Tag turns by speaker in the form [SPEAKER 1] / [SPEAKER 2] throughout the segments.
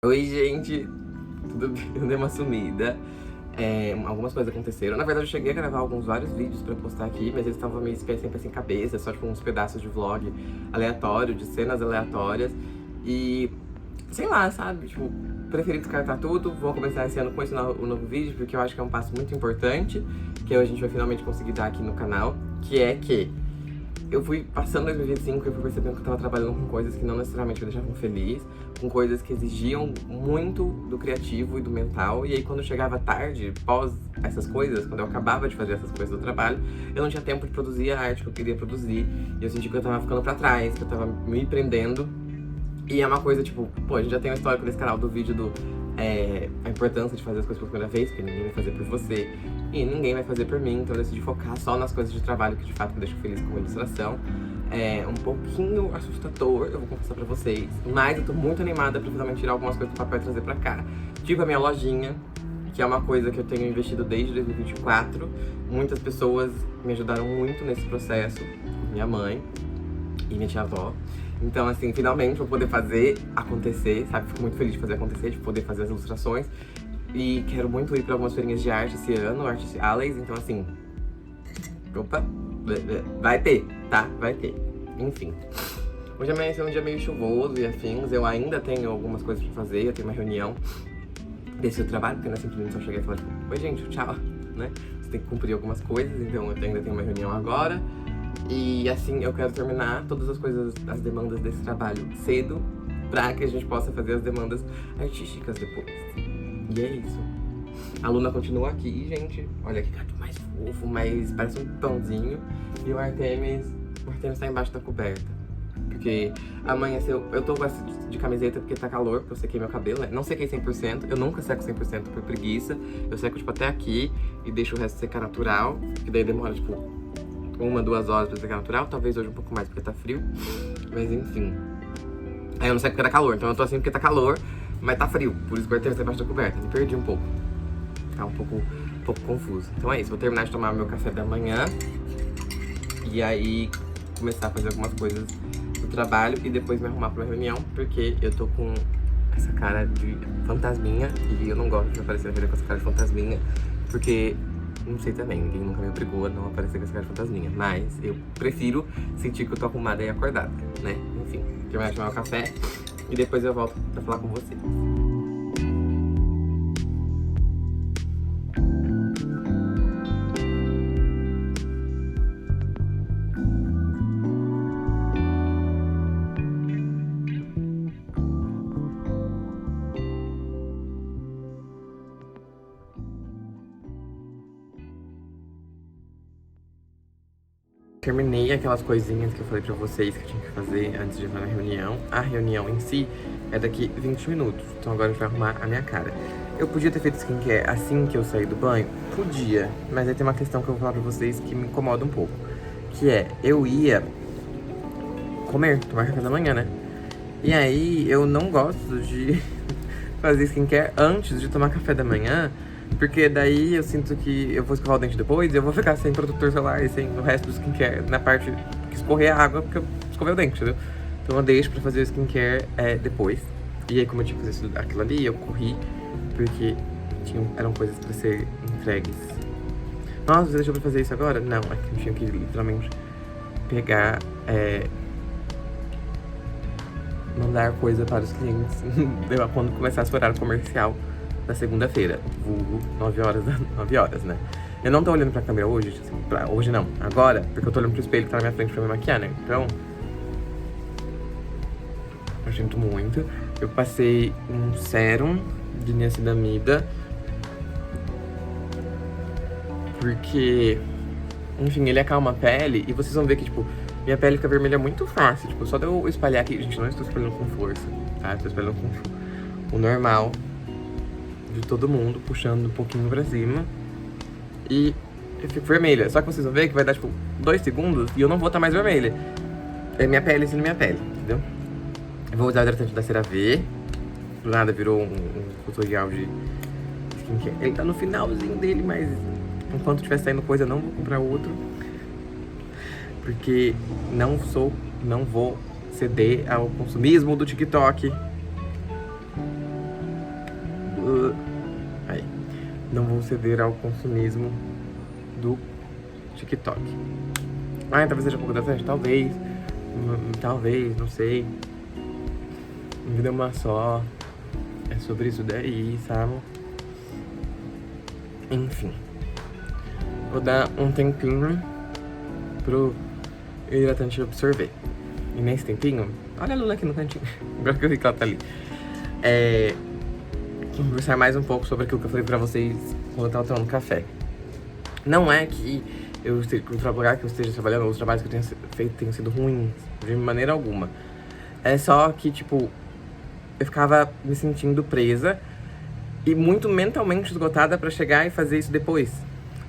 [SPEAKER 1] Oi, gente, tudo bem? Eu dei uma sumida. Algumas coisas aconteceram. Na verdade, eu cheguei a gravar vários vídeos pra postar aqui, mas eles estavam meio sempre sem cabeça, só tipo uns pedaços de vlog aleatório, de cenas aleatórias. E sei lá, sabe? Tipo, preferi descartar tudo. Vou começar esse ano com o novo vídeo, porque eu acho que é um passo muito importante que a gente vai finalmente conseguir dar aqui no canal, que é que eu fui passando 2025 e fui percebendo que eu tava trabalhando com coisas que não necessariamente me deixavam feliz, com coisas que exigiam muito do criativo e do mental. E aí quando chegava tarde, pós essas coisas, quando eu acabava de fazer essas coisas do trabalho, eu não tinha tempo de produzir a arte que eu queria produzir. E eu senti que eu tava ficando pra trás, que eu tava me prendendo. E é uma coisa, tipo, pô, a gente já tem um histórico nesse canal do vídeo do a importância de fazer as coisas pela primeira vez, porque ninguém vai fazer por você e ninguém vai fazer por mim, então eu decidi focar só nas coisas de trabalho que de fato me deixam feliz com a ilustração. É um pouquinho assustador, eu vou confessar pra vocês, mas eu tô muito animada pra finalmente tirar algumas coisas do papel e trazer pra cá. Tipo a minha lojinha, que é uma coisa que eu tenho investido desde 2024. Muitas pessoas me ajudaram muito nesse processo, minha mãe e minha tia-avó. Então, assim, finalmente vou poder fazer acontecer, sabe? Fico muito feliz de fazer acontecer, de poder fazer as ilustrações. E quero muito ir pra algumas feirinhas de arte esse ano, Artes Alleys, então assim... Opa! Vai ter, tá? Vai ter. Enfim. Hoje amanheceu um dia meio chuvoso e afins, eu ainda tenho algumas coisas pra fazer, eu tenho uma reunião desse trabalho, porque não é simplesmente só chegar e falar tipo, oi gente, tchau, né? Você tem que cumprir algumas coisas, então eu ainda tenho uma reunião agora. E assim, eu quero terminar todas as coisas, as demandas desse trabalho cedo, pra que a gente possa fazer as demandas artísticas depois. E é isso. A Luna continua aqui, gente. Olha que gato mais fofo, mas parece um pãozinho. E o Artemis tá embaixo da coberta. Porque amanheceu, eu tô com essa de camiseta porque tá calor, porque eu sequei meu cabelo, né? Não sequei 100%, eu nunca seco 100% por preguiça. Eu seco, tipo, até aqui e deixo o resto secar natural, que daí demora, tipo, 1-2 horas pra secar natural, talvez hoje um pouco mais porque tá frio, mas enfim. Aí eu não sei porque tá calor, então eu tô assim porque tá calor, mas tá frio, por isso que o Artemis tá embaixo da coberta, me perdi um pouco. Tá um pouco confuso. Então é isso, vou terminar de tomar meu café da manhã e aí começar a fazer algumas coisas do trabalho e depois me arrumar pra uma reunião, porque eu tô com essa cara de fantasminha e eu não gosto de aparecer na vida com essa cara de fantasminha, porque não sei também, ninguém nunca me obrigou a não aparecer com essa cara de fantasminha, mas eu prefiro sentir que eu tô arrumada e acordada, né? Enfim, terminar de tomar o café e depois eu volto pra falar com você. Terminei aquelas coisinhas que eu falei pra vocês que eu tinha que fazer antes de ir na reunião. A reunião em si é daqui 20 minutos, então agora a gente vai arrumar a minha cara. Eu podia ter feito skincare assim que eu saí do banho? Podia, mas aí tem uma questão que eu vou falar pra vocês que me incomoda um pouco. Que é, eu ia tomar café da manhã, né? E aí eu não gosto de fazer skincare antes de tomar café da manhã, porque daí eu sinto que eu vou escovar o dente depois e eu vou ficar sem protetor solar e sem o resto do skincare na parte que escorrer a água, porque eu escovei o dente, entendeu? Então eu deixo pra fazer o skincare depois. E aí, como eu tinha que fazer aquilo ali, eu corri, porque eram coisas pra ser entregues. Nossa, você deixou pra fazer isso agora? Não, é que eu tinha que literalmente pegar, mandar coisa para os clientes quando começasse o horário comercial da segunda-feira, vulgo 9 horas, né? Eu não tô olhando pra câmera hoje, assim, hoje não, agora, porque eu tô olhando pro espelho que tá na minha frente pra me maquiar, né? Então, eu sinto muito. Eu passei um sérum de niacinamida, porque, enfim, ele acalma a pele e vocês vão ver que, tipo, minha pele fica vermelha muito fácil. Tipo, só de eu espalhar aqui, gente, não estou espalhando com força, tá? Estou espalhando com o normal de todo mundo, puxando um pouquinho pra cima. E eu fico vermelha. Só que vocês vão ver que vai dar, tipo, 2 segundos e eu não vou estar mais vermelha. É minha pele sendo minha pele, entendeu? Eu vou usar o hidratante da CeraVe. Do nada virou um tutorial de skincare. Ele tá no finalzinho dele, mas enquanto estiver saindo coisa, eu não vou comprar outro. Porque não vou ceder ao consumismo do TikTok. não vou ceder ao consumismo do TikTok. Ah, talvez seja pouco da frente, talvez, não sei. A vida é uma só, é sobre isso daí, sabe? Enfim, vou dar um tempinho pro hidratante absorver. E nesse tempinho, olha a Lula aqui no cantinho, agora que eu vi que ela tá ali. Conversar mais um pouco sobre aquilo que eu falei pra vocês quando eu tava tomando café. Não é que o lugar que eu esteja trabalhando, os trabalhos que eu tenho feito tenham sido ruins, de maneira alguma. É só que, tipo, eu ficava me sentindo presa e muito mentalmente esgotada pra chegar e fazer isso depois.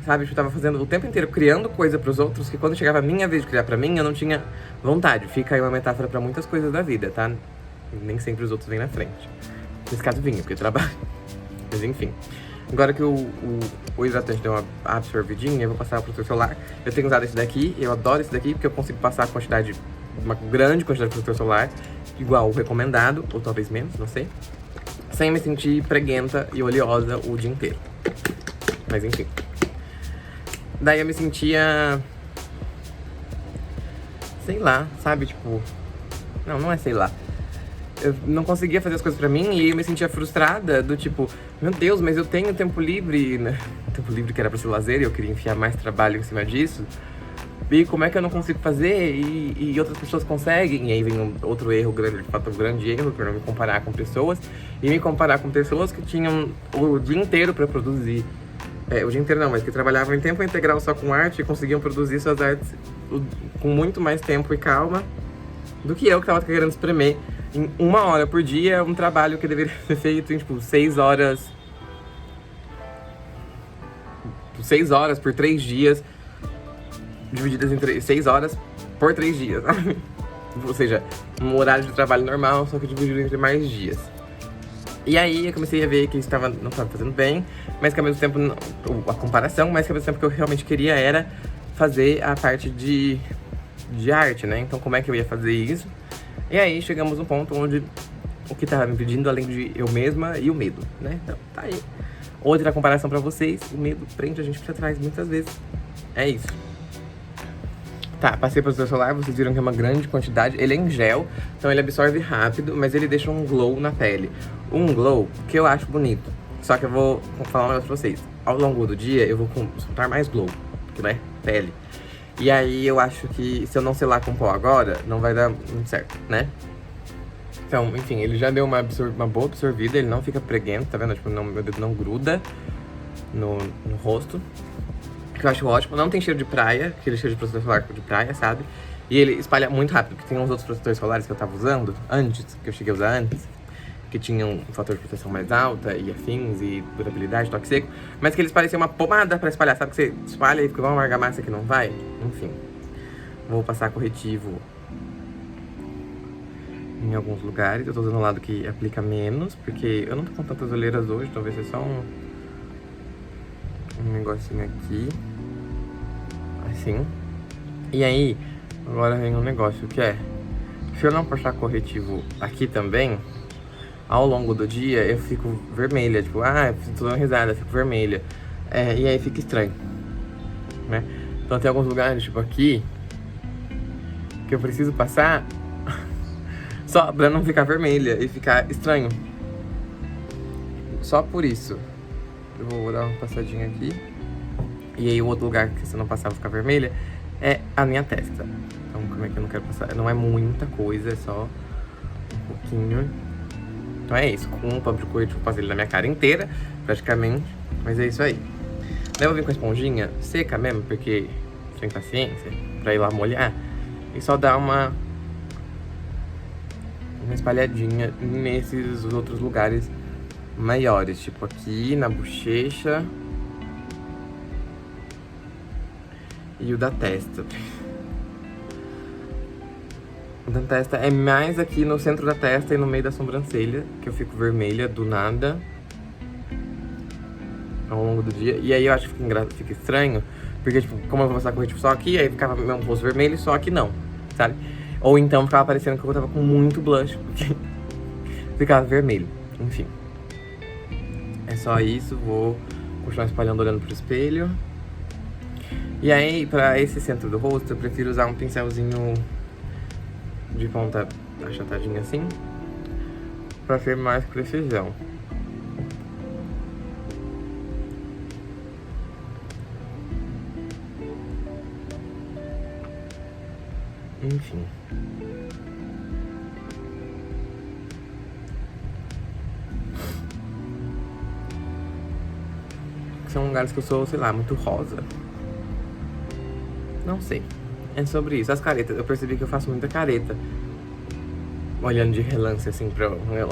[SPEAKER 1] Sabe, eu tava fazendo o tempo inteiro, criando coisa pros outros, que quando chegava a minha vez de criar pra mim, eu não tinha vontade. Fica aí uma metáfora pra muitas coisas da vida, tá? Nem sempre os outros vêm na frente. Nesse caso vinha, porque eu trabalho. Mas enfim. Agora que o hidratante deu uma absorvidinha, eu vou passar o protetor solar. Eu tenho usado esse daqui, eu adoro esse daqui, porque eu consigo passar uma grande quantidade de protetor solar, igual o recomendado, ou talvez menos, não sei, sem me sentir preguenta e oleosa o dia inteiro. Mas enfim. Daí eu me sentia... sei lá, sabe, tipo... Não é sei lá. Eu não conseguia fazer as coisas pra mim e eu me sentia frustrada, do tipo, meu Deus, mas eu tenho tempo livre, né? Tempo livre que era pra ser lazer e eu queria enfiar mais trabalho em cima disso. E como é que eu não consigo fazer e outras pessoas conseguem? E aí vem outro erro grande, de fato um grande erro, que é não me comparar com pessoas. E me comparar com pessoas que tinham o dia inteiro pra produzir. O dia inteiro não, mas que trabalhavam em tempo integral só com arte e conseguiam produzir suas artes com muito mais tempo e calma do que eu, que tava querendo espremer em 1 hora por dia um trabalho que deveria ser feito em, tipo, 6 horas. 6 horas por 3 dias, divididas em 6 horas por 3 dias. Ou seja, um horário de trabalho normal, só que dividido entre mais dias. E aí eu comecei a ver que isso não estava fazendo bem, mas que ao mesmo tempo, a comparação, mas que ao mesmo tempo que eu realmente queria era fazer a parte de arte, né? Então como é que eu ia fazer isso? E aí chegamos num ponto onde o que tava me impedindo, além de eu mesma e o medo, né? Então tá aí. Outra comparação pra vocês, o medo prende a gente pra trás muitas vezes. É isso. Tá, passei pro protetor solar, vocês viram que é uma grande quantidade. Ele é em gel, então ele absorve rápido, mas ele deixa um glow na pele. Um glow que eu acho bonito. Só que eu vou falar um negócio pra vocês. Ao longo do dia eu vou soltar mais glow, porque né, pele. E aí eu acho que se eu não selar com pó agora, não vai dar muito certo, né? Então, enfim, ele já deu uma boa absorvida, ele não fica preguento, tá vendo? Tipo, meu dedo não gruda no rosto. Que eu acho ótimo. Não tem cheiro de praia, aquele cheiro de protetor solar de praia, sabe? E ele espalha muito rápido, porque tem uns outros protetores solares que eu tava usando antes, que eu cheguei a usar antes, que tinham um fator de proteção mais alta e afins e durabilidade, toque seco, mas que eles pareciam uma pomada pra espalhar, sabe? Que você espalha e fica igual uma argamassa que não vai. Enfim, vou passar corretivo em alguns lugares. Eu tô usando o lado que aplica menos, porque eu não tô com tantas olheiras hoje, talvez seja só um negocinho aqui, assim. E aí, agora vem um negócio que é, se eu não passar corretivo aqui também, ao longo do dia eu fico vermelha, tipo, tô dando risada, fico vermelha. E aí fica estranho, né? Então tem alguns lugares, tipo aqui, que eu preciso passar só pra não ficar vermelha e ficar estranho. Só por isso. Eu vou dar uma passadinha aqui. E aí o outro lugar que se eu não passar vai ficar vermelha é a minha testa. Então como é que eu não quero passar? Não é muita coisa, é só um pouquinho. Então é isso, com um pó de corretivo eu passo ele na minha cara inteira, praticamente. Mas é isso aí. Daí eu vou vir com a esponjinha seca mesmo, porque sem paciência, pra ir lá molhar. E só dar uma espalhadinha nesses outros lugares maiores. Tipo aqui, na bochecha. E o da testa. O da testa é mais aqui no centro da testa e no meio da sobrancelha, que eu fico vermelha do nada ao longo do dia. E aí eu acho que fica estranho, porque tipo, como eu vou passar corretivo só aqui, aí ficava meu rosto vermelho, só aqui não, sabe? Ou então ficava parecendo que eu tava com muito blush, porque ficava vermelho. Enfim. É só isso, vou continuar espalhando olhando pro espelho. E aí, pra esse centro do rosto, eu prefiro usar um pincelzinho de ponta achatadinha assim, pra ter mais precisão. Enfim. São lugares que eu sou, sei lá, muito rosa. Não sei. É sobre isso. As caretas, eu percebi que eu faço muita careta olhando de relance, assim,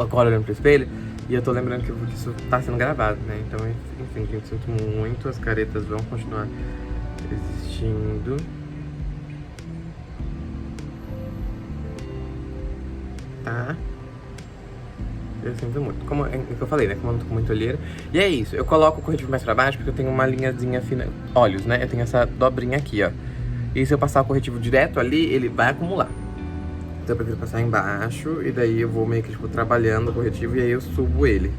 [SPEAKER 1] agora olhando pro espelho. E eu tô lembrando que isso tá sendo gravado, né? Então, enfim, gente, sinto muito. As caretas vão continuar existindo. Tá? Eu sinto muito. Como é que eu falei, né? Como eu não tô com muita olheira. E é isso. Eu coloco o corretivo mais pra baixo porque eu tenho uma linhazinha fina. Olhos, né? Eu tenho essa dobrinha aqui, ó. E se eu passar o corretivo direto ali, ele vai acumular. Então eu prefiro passar embaixo. E daí eu vou meio que, tipo, trabalhando o corretivo. E aí eu subo ele.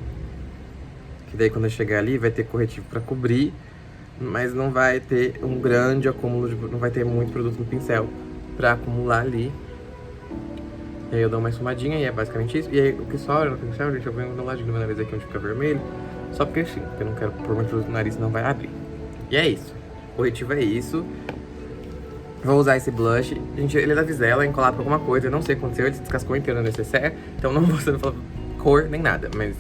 [SPEAKER 1] Que daí quando eu chegar ali, vai ter corretivo pra cobrir. Mas não vai ter um grande acúmulo. Não vai ter muito produto no pincel pra acumular ali. E aí eu dou uma esfumadinha e é basicamente isso. E aí o que sobra no pincel, gente, eu venho no ladinho do meu nariz aqui onde fica vermelho. Só porque sim, porque eu não quero pôr muito produto no nariz, senão vai abrir. E é isso. O corretivo é isso. Vou usar esse blush. Gente, ele é da Vizela, encolado com alguma coisa. Eu não sei o que aconteceu, ele se descascou inteiro no necessaire. Então não vou saber falar cor nem nada. Mas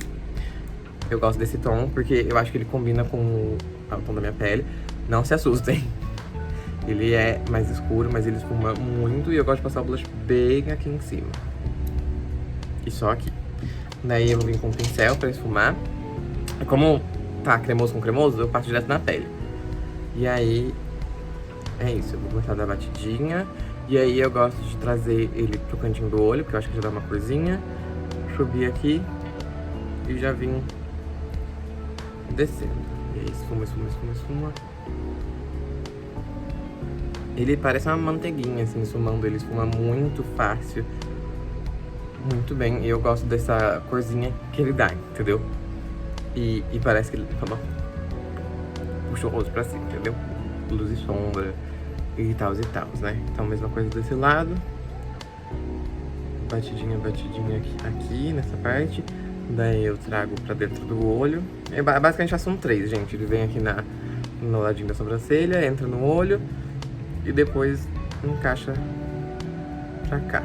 [SPEAKER 1] eu gosto desse tom porque eu acho que ele combina com o tom da minha pele. Não se assustem. Ele é mais escuro, mas ele esfuma muito. E eu gosto de passar o blush bem aqui em cima. E só aqui. Daí eu vou vir com o pincel pra esfumar. E como tá cremoso com cremoso, eu passo direto na pele. E aí, é isso. Eu vou começar a dar batidinha. E aí eu gosto de trazer ele pro cantinho do olho, porque eu acho que já dá uma corzinha. Subir aqui. E já vim descendo. E aí, esfuma, esfuma, esfuma, esfuma. Ele parece uma manteiguinha, assim, esfumando. Ele esfuma muito fácil. Muito bem. E eu gosto dessa corzinha que ele dá, entendeu? E parece que ele puxa o rosto pra cima, entendeu? Luz e sombra e tal, né? Então, mesma coisa desse lado. Batidinha, batidinha aqui nessa parte. Daí eu trago pra dentro do olho. Eu basicamente faço um 3, gente. Ele vem aqui no ladinho da sobrancelha, entra no olho. E depois encaixa pra cá.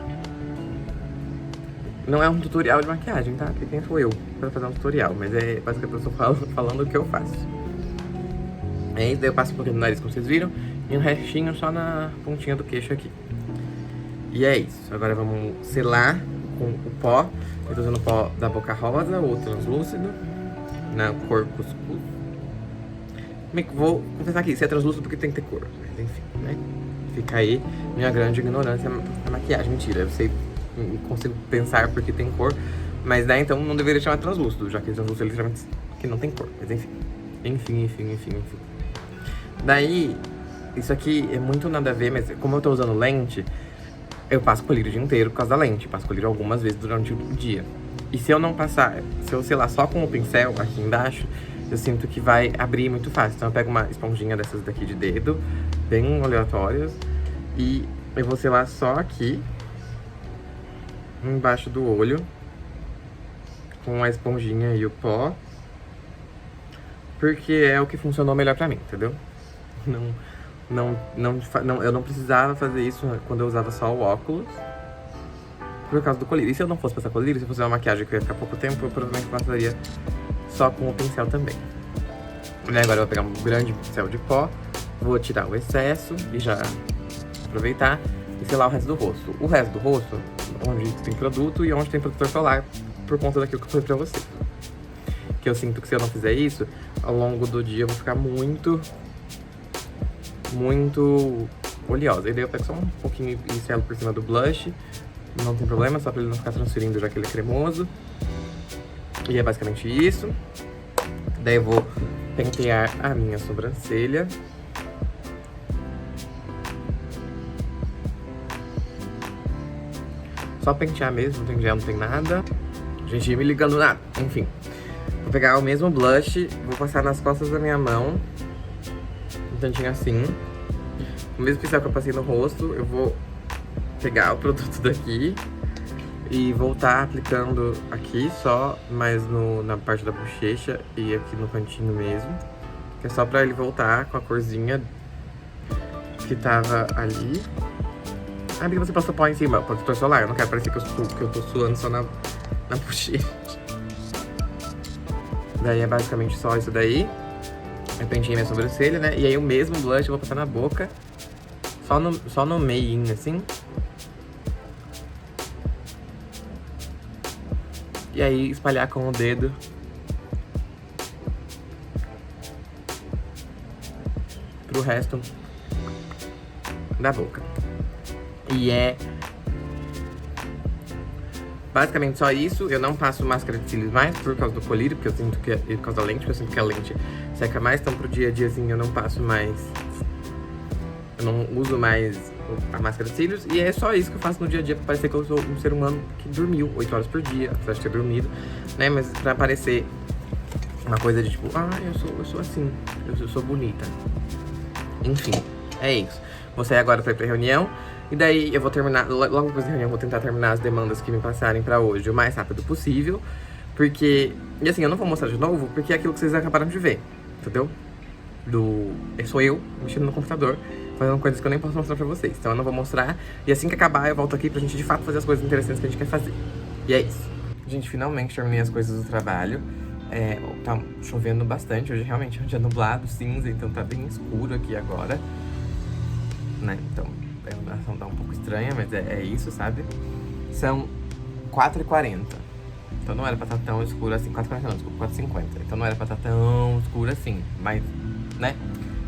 [SPEAKER 1] Não é um tutorial de maquiagem, tá? Porque quem sou eu pra fazer um tutorial? Mas é basicamente eu estou falando o que eu faço. Aí daí eu passo um pouquinho no nariz, como vocês viram. E um restinho só na pontinha do queixo aqui. E é isso. Agora vamos selar com o pó. Eu tô usando o pó da Boca Rosa, ou translúcido, na cor cuscuz. Vou confessar aqui, se é translúcido porque tem que ter cor. Mas enfim, né? Fica aí minha grande ignorância na maquiagem. Mentira, eu sei, consigo pensar porque tem cor. Mas daí então não deveria chamar translúcido, já que translúcido é literalmente que não tem cor. Mas enfim. Enfim. Daí, isso aqui é muito nada a ver, mas como eu tô usando lente, eu passo colírio o dia inteiro por causa da lente. Passo colírio algumas vezes durante o dia. E se eu não passar, se eu, sei lá, só com o pincel aqui embaixo, eu sinto que vai abrir muito fácil. Então eu pego uma esponjinha dessas daqui de dedo, bem aleatórias, e eu vou selar só aqui, embaixo do olho, com a esponjinha e o pó, porque é o que funcionou melhor pra mim, entendeu? Eu não precisava fazer isso quando eu usava só o óculos, por causa do colírio. E se eu não fosse passar colírio, se eu fosse uma maquiagem que ia ficar pouco tempo, eu provavelmente passaria só com o pincel também. E agora eu vou pegar um grande pincel de pó, vou tirar o excesso e já aproveitar e selar o resto do rosto. O resto do rosto, onde tem produto e onde tem protetor solar, por conta daquilo que eu falei pra você. Que eu sinto que se eu não fizer isso, ao longo do dia eu vou ficar muito oleosa. E daí eu pego só um pouquinho e selo por cima do blush. Não tem problema, só pra ele não ficar transferindo já que ele é cremoso. E é basicamente isso. Daí eu vou pentear a minha sobrancelha. Só pentear mesmo, não tem gel, não tem nada. Gente, me ligando nada, enfim. Vou pegar o mesmo blush, vou passar nas costas da minha mão. Um tantinho assim. O mesmo pincel que eu passei no rosto, eu vou pegar o produto daqui e voltar aplicando aqui só, mais na parte da bochecha e aqui no cantinho mesmo. Que é só pra ele voltar com a corzinha que tava ali. Ah, porque você passou pó em cima, protetor solar. Eu não quero parecer que eu tô suando só na bochecha. Daí é basicamente só isso daí. Eu pentei minha sobrancelha, né? E aí o mesmo blush eu vou passar na boca. Só no meio, assim. E aí espalhar com o dedo. Pro resto da boca. E é basicamente só isso. Eu não passo máscara de cílios mais por causa do colírio, porque eu sinto que por causa da lente, porque eu sinto que a lente seca mais. Então pro dia a diazinho eu não passo mais. Eu não uso mais a máscara de cílios. E é só isso que eu faço no dia a dia pra parecer que eu sou um ser humano que dormiu 8 horas por dia, apesar de ter dormido, né? Mas pra parecer uma coisa de tipo, eu sou assim, eu sou bonita. Enfim, é isso. Vou sair agora pra ir pra reunião. E daí eu vou terminar, logo depois da reunião, eu vou tentar terminar as demandas que me passarem pra hoje o mais rápido possível. Porque, e assim, eu não vou mostrar de novo, porque é aquilo que vocês acabaram de ver, entendeu? Sou eu mexendo no computador, fazendo coisas que eu nem posso mostrar pra vocês. Então eu não vou mostrar, e assim que acabar eu volto aqui pra gente de fato fazer as coisas interessantes que a gente quer fazer. E é isso. Gente, finalmente terminei as coisas do trabalho. Tá chovendo bastante, hoje realmente é um dia nublado, cinza, então tá bem escuro aqui agora, né? Então a iluminação tá um pouco estranha, mas é isso, sabe? São 4h40, então não era pra estar tão escuro assim. 4h40 não, desculpa, 4h50. Então não era pra estar tão escuro assim, mas, né?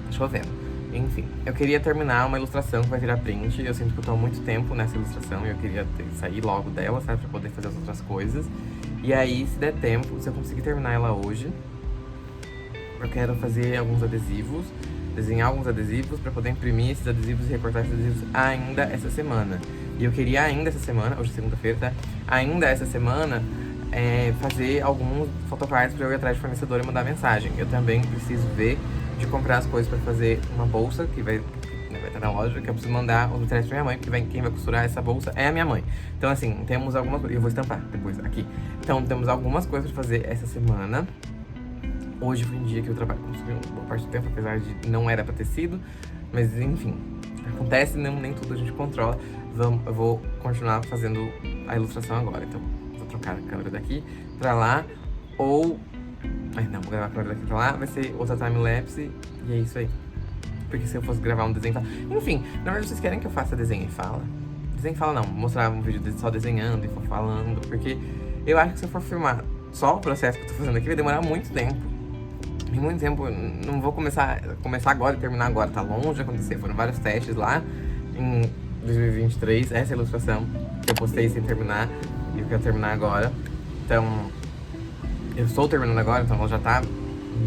[SPEAKER 1] Tá chovendo. Enfim, eu queria terminar uma ilustração que vai virar print. Eu sinto que eu tô há muito tempo nessa ilustração e eu queria sair logo dela, sabe? Pra poder fazer as outras coisas. E aí, se der tempo, se eu conseguir terminar ela hoje, eu quero fazer alguns adesivos, desenhar alguns adesivos pra poder imprimir esses adesivos e recortar esses adesivos ainda essa semana. E eu queria ainda essa semana, hoje é segunda-feira, tá? Ainda essa semana, fazer alguns photocards pra eu ir atrás de fornecedor e mandar mensagem. Eu também preciso ver de comprar as coisas pra fazer uma bolsa que vai estar na loja, que eu preciso mandar os materiais pra minha mãe, porque quem vai costurar essa bolsa é a minha mãe. Então assim, temos algumas coisas, eu vou estampar depois aqui. Então temos algumas coisas pra fazer essa semana. Hoje foi um dia que eu trabalho com boa parte do tempo, apesar de não era pra ter sido, mas enfim, acontece, nem tudo a gente controla. Eu vou continuar fazendo a ilustração agora, então vou trocar a câmera daqui pra lá, ou... não, vou gravar a câmera daqui pra lá, vai ser outra time-lapse, e é isso aí. Porque se eu fosse gravar um desenho e fala... Enfim, na verdade vocês querem que eu faça desenho e fala? Desenho e fala não, mostrar um vídeo só desenhando e for falando, porque eu acho que se eu for filmar só o processo que eu tô fazendo aqui vai demorar muito tempo. E muito tempo, não vou começar agora e terminar agora, tá longe de acontecer. Foram vários testes lá em 2023, essa ilustração que eu postei sem terminar e eu quero terminar agora. Então, eu estou terminando agora, então ela já tá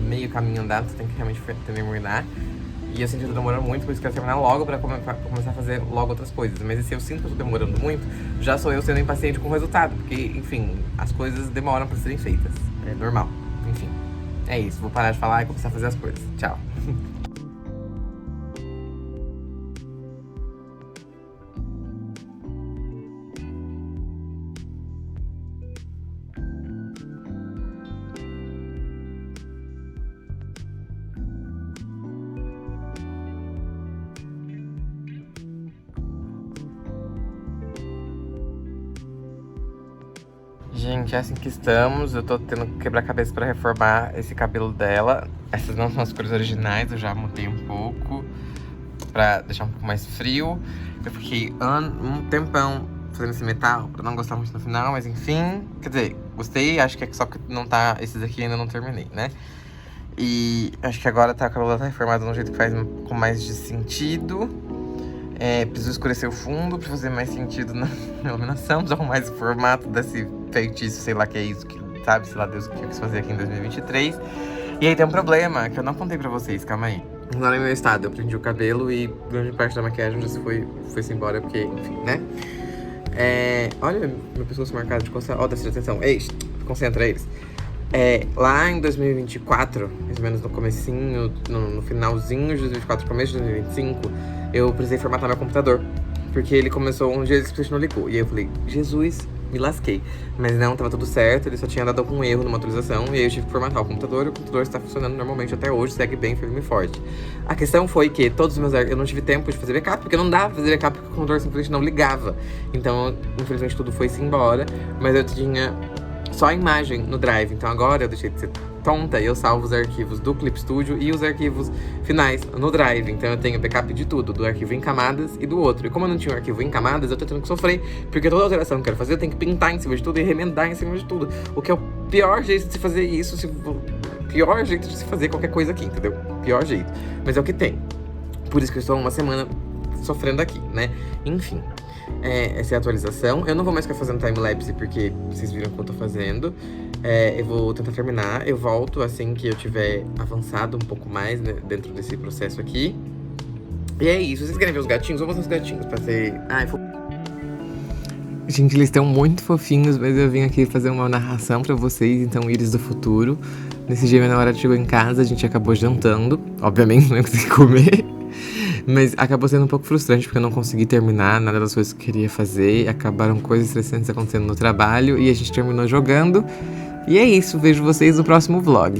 [SPEAKER 1] meio caminho andado, tem que realmente terminar. E eu sinto que eu tô demorando muito, por isso que eu quero terminar logo pra começar a fazer logo outras coisas. Mas se eu sinto que eu tô demorando muito, já sou eu sendo impaciente com o resultado. Porque, enfim, as coisas demoram pra serem feitas. É normal. Enfim, é isso. Vou parar de falar e começar a fazer as coisas. Tchau. Gente, é assim que estamos. Eu tô tendo que quebrar a cabeça pra reformar esse cabelo dela. Essas não são as cores originais, eu já mudei um pouco pra deixar um pouco mais frio. Eu fiquei um tempão fazendo esse metal pra não gostar muito no final, mas enfim. Quer dizer, gostei, acho que é só porque não tá... Esses aqui ainda não terminei, né? E acho que agora o cabelo tá reformado de um jeito que faz com mais de sentido. Preciso escurecer o fundo pra fazer mais sentido na iluminação. Preciso arrumar esse formato desse feitiço, sei lá que é isso, que sabe, sei lá Deus o que eu quis fazer aqui em 2023. E aí tem um problema que eu não contei pra vocês, calma aí. Não no meu estado, eu prendi o cabelo e grande parte da maquiagem já foi-se embora, porque, enfim, né? Olha meu pescoço marcado de coça. Ó, dessa atenção. Ei, concentra eles. Lá em 2024, mais ou menos no comecinho, no finalzinho de 2024, começo de 2025, eu precisei formatar meu computador. Porque ele começou, um dia ele simplesmente não ligou. E aí eu falei, Jesus, me lasquei. Mas não, tava tudo certo, ele só tinha dado algum erro numa atualização. E aí eu tive que formatar o computador, e o computador está funcionando normalmente até hoje, segue bem, firme e forte. A questão foi que todos os meus eu não tive tempo de fazer backup, porque não dava pra fazer backup, porque o computador simplesmente não ligava. Então, infelizmente, tudo foi-se embora. Mas eu tinha só a imagem no Drive. Então agora eu deixei de ser tonta e eu salvo os arquivos do Clip Studio e os arquivos finais no Drive. Então eu tenho backup de tudo, do arquivo em camadas e do outro. E como eu não tinha um arquivo em camadas, eu tô tendo que sofrer, porque toda alteração que eu quero fazer eu tenho que pintar em cima de tudo e remendar em cima de tudo. O que é o pior jeito de se fazer isso, pior jeito de se fazer qualquer coisa aqui, entendeu? Pior jeito. Mas é o que tem. Por isso que eu estou uma semana sofrendo aqui, né? Enfim. Essa é a atualização. Eu não vou mais ficar fazendo time-lapse, porque vocês viram o que eu tô fazendo. Eu vou tentar terminar. Eu volto assim que eu tiver avançado um pouco mais, né, dentro desse processo aqui. E é isso. Vocês querem ver os gatinhos? Vou mostrar os gatinhos pra ser... Gente, eles estão muito fofinhos, mas eu vim aqui fazer uma narração pra vocês. Então, Íris do futuro. Nesse dia, minha namorada chegou em casa, a gente acabou jantando. Obviamente, não ia conseguir comer. Mas acabou sendo um pouco frustrante, porque eu não consegui terminar nada das coisas que eu queria fazer. Acabaram coisas estressantes acontecendo no trabalho e a gente terminou jogando. E é isso, vejo vocês no próximo vlog.